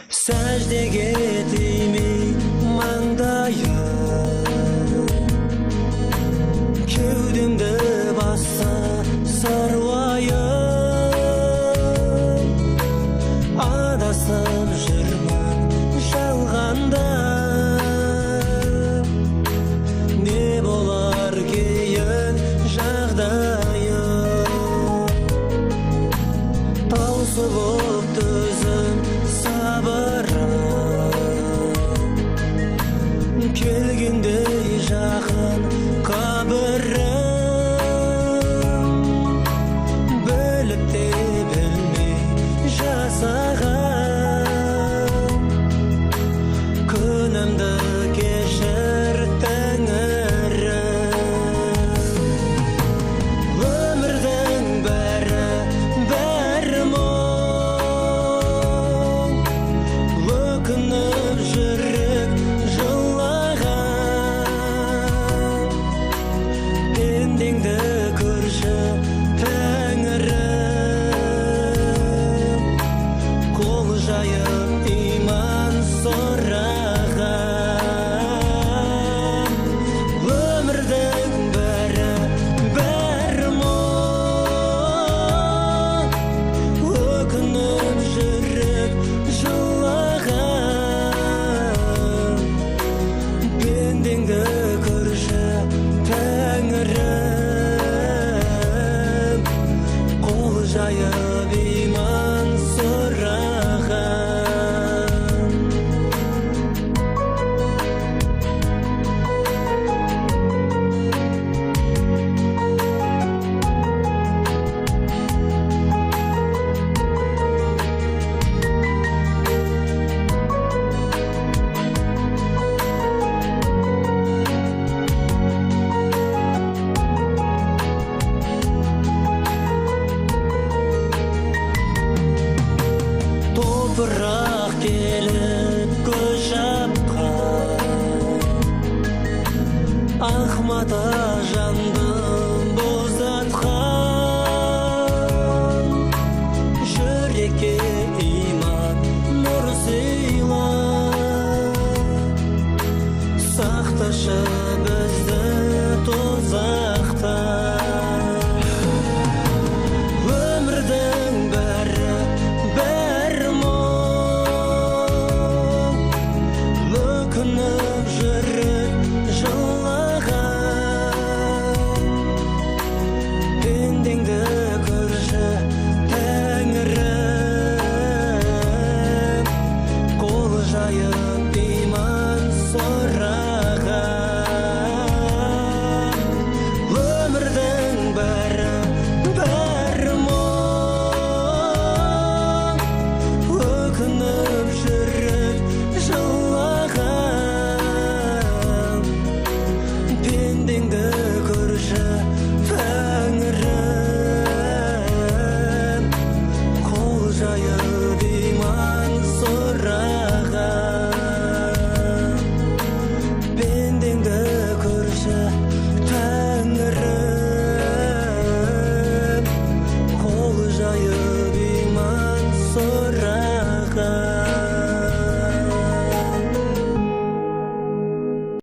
Сәждеге тимей маңдайым, кеудемді басса саруайым. Адасып жүрмін жалғанда, не болар кейін жағдайым. Таусылып төзім сабырым, келгендей жақын қабірім. Біліп те білмей жасаған күнімді кешір Тәңірім. Өмірдің бәрі мұң, өкініп жүрек жылаған. Пендеңді көрші Тәңірім, қол жайып иман сұраған. Өмірдің бәрі мұң, өкініп жүрек жылаған. Пендеңді көрші Тәңірім, қол жайып иман сұраған. Топырақ келіп көз жапқан, ақ мата жандым боздатқан. Жүрекке иман нұр сыйла, сақташы